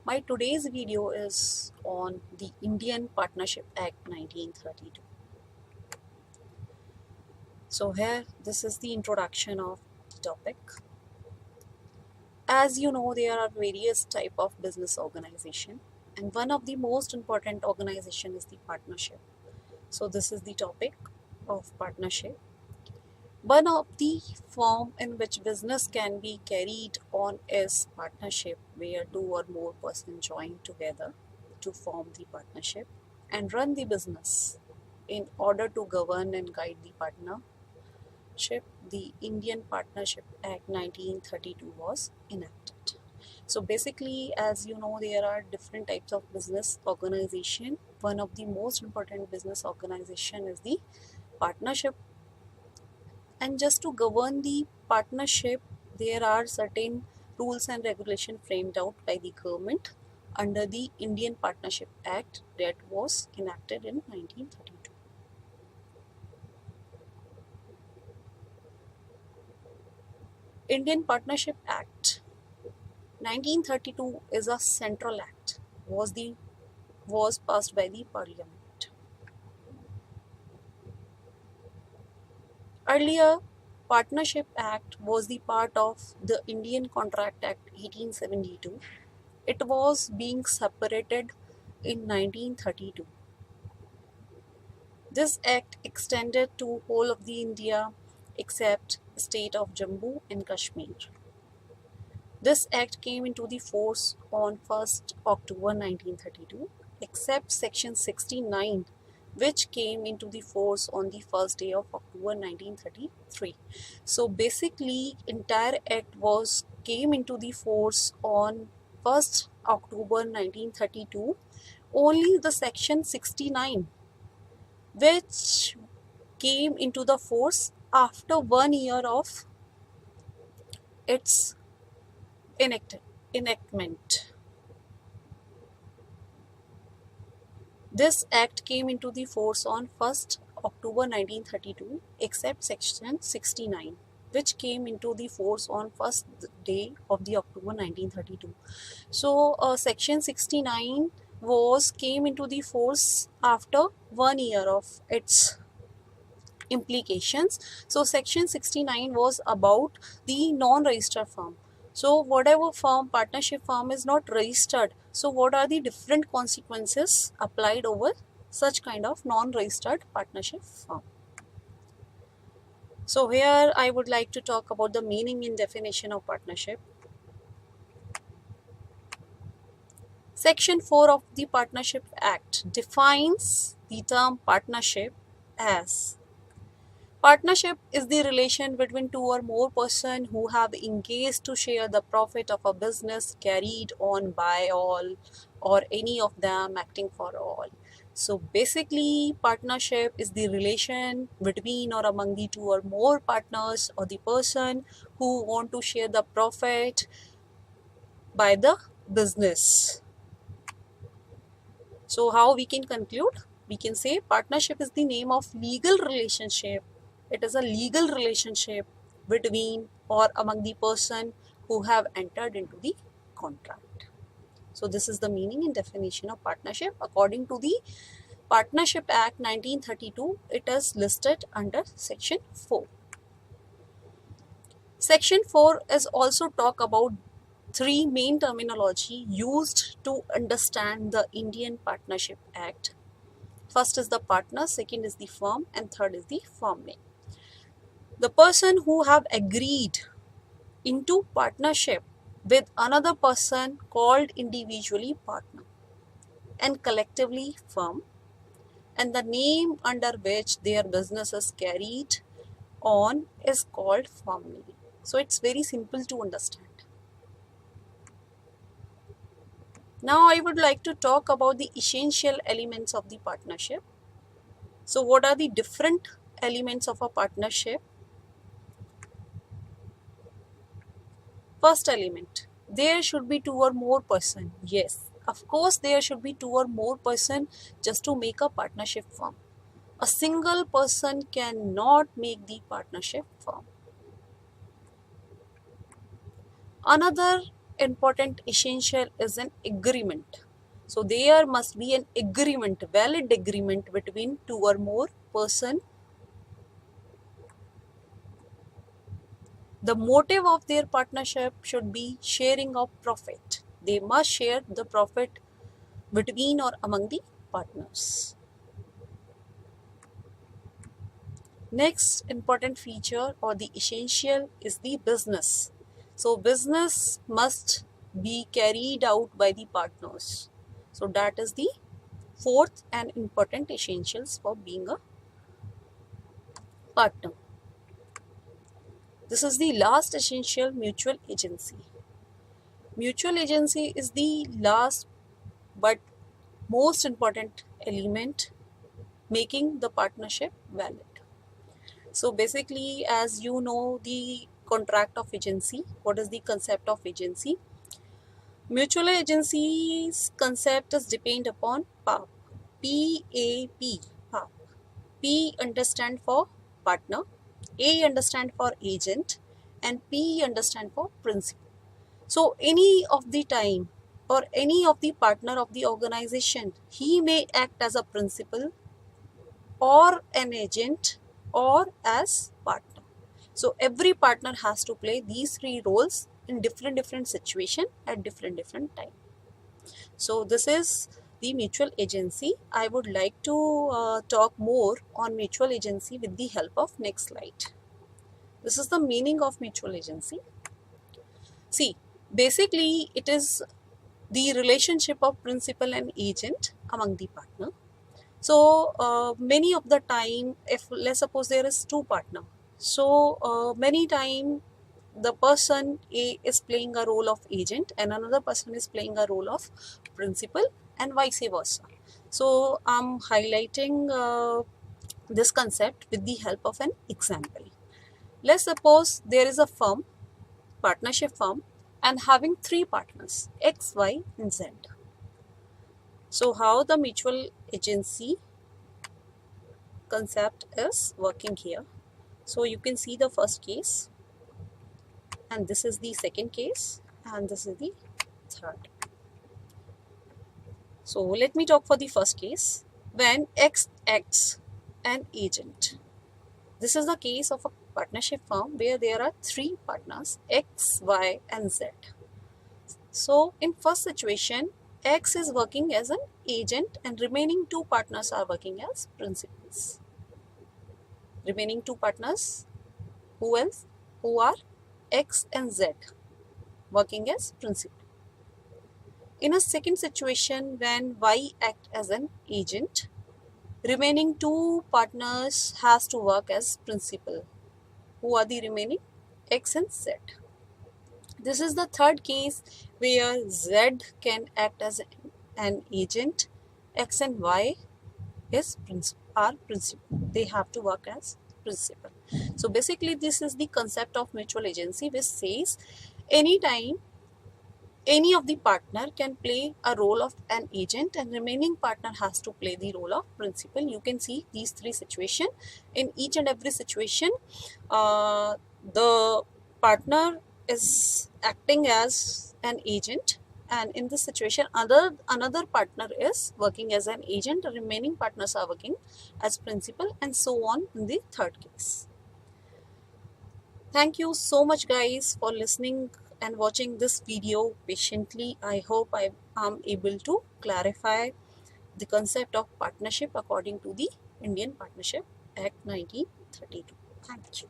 My today's video is on the Indian Partnership Act 1932. So here, this is the introduction of the topic. As you know, there are various type of business organization, and one of the most important organization is the partnership. So this is the topic of partnership. One of the form in which business can be carried on is partnership, where two or more persons join together to form the partnership and run the business. In order to govern and guide the partnership, the Indian Partnership Act 1932 was enacted. So basically, as you know, there are different types of business organization. One of the most important business organization is the partnership, and just to govern the partnership, there are certain rules and regulation framed out by the government under the Indian Partnership Act that was enacted in 1932. Indian Partnership Act 1932 is a central act, was passed by the Parliament. Earlier, Partnership Act was the part of the Indian Contract Act 1872. It was being separated in 1932. This act extended to whole of the India except state of Jammu and Kashmir. This act came into the force on 1st October 1932 except section 69, which came into the force on the first day of October 1933. So basically entire act was came into the force on 1st October 1932. Only the section 69, which came into the force after 1 year of its enactment. This act came into the force on 1st October 1932 except section 69, which came into the force on first day of the October 1932. So section 69 was came into the force after 1 year of its implications. So section 69 was about the non-registered firm. So whatever firm, partnership firm is not registered, so what are the different consequences applied over such kind of non-registered partnership firm? So here I would like to talk about the meaning and definition of partnership. Section 4 of the Partnership Act defines the term partnership as: partnership is the relation between two or more persons who have engaged to share the profit of a business carried on by all or any of them acting for all. So basically, partnership is the relation between or among the two or more partners or the person who want to share the profit by the business. So how we can conclude? We can say partnership is the name of legal relationship. It is a legal relationship between or among the person who have entered into the contract. So this is the meaning and definition of partnership. According to the Partnership Act 1932, it is listed under section 4. Section 4 is also talk about three main terminology used to understand the Indian Partnership Act. First is the partner, second is the firm, and third is the firm name. The person who have agreed into partnership with another person called individually partner and collectively firm, and the name under which their business is carried on is called firm name. So it's very simple to understand. Now I would like to talk about the essential elements of the partnership. So what are the different elements of a partnership? First element, there should be two or more person. Yes, of course there should be two or more person just to make a partnership firm. A single person cannot make the partnership firm. Another important essential is an agreement. So there must be an agreement, valid agreement between two or more person. The motive of their partnership should be sharing of profit. They must share the profit between or among the partners. Next important feature or the essential is the business. So business must be carried out by the partners. So that is the fourth and important essentials for being a partner. This is the last essential, mutual agency. Mutual agency is the last but most important element making the partnership valid. So basically, as you know, the contract of agency, what is the concept of agency? Mutual agency's concept is depend upon PAP. P-A-P, PAP. P understand for partner, A understand for agent, and P understand for principal. So any of the time or any of the partner of the organization, he may act as a principal or an agent or as partner. So every partner has to play these three roles in different situation at different time. So this is the mutual agency. I would like to talk more on mutual agency with the help of next slide. This is the meaning of mutual agency. See, basically it is the relationship of principal and agent among the partner. So many of the time, if let's suppose there is two partner, so many time the person A is playing a role of agent and another person is playing a role of principal and vice versa. So I'm highlighting this concept with the help of an example. Let's suppose there is a firm, partnership firm, and having three partners, X, Y, and Z. So how the mutual agency concept is working here. So you can see the first case, and this is the second case, and this is the third. So let me talk for the first case. When X acts an agent. This is the case of a partnership firm where there are three partners, X, Y, and Z. So in first situation, X is working as an agent and remaining two partners are working as principals. Remaining two partners, who else? Who are X and Z, working as principal. In a second situation, when Y act as an agent, remaining two partners has to work as principal. Who are the remaining? X and Z. This is the third case where Z can act as an agent. X and Y are principal. They have to work as principal. So basically this is the concept of mutual agency, which says anytime any of the partner can play a role of an agent and remaining partner has to play the role of principal. You can see these three situations. In each and every situation, the partner is acting as an agent, and in this situation another partner is working as an agent, the remaining partners are working as principal, and so on in the third case. Thank you so much guys for listening and watching this video patiently. I hope I am able to clarify the concept of partnership according to the Indian Partnership Act 1932. Thank you.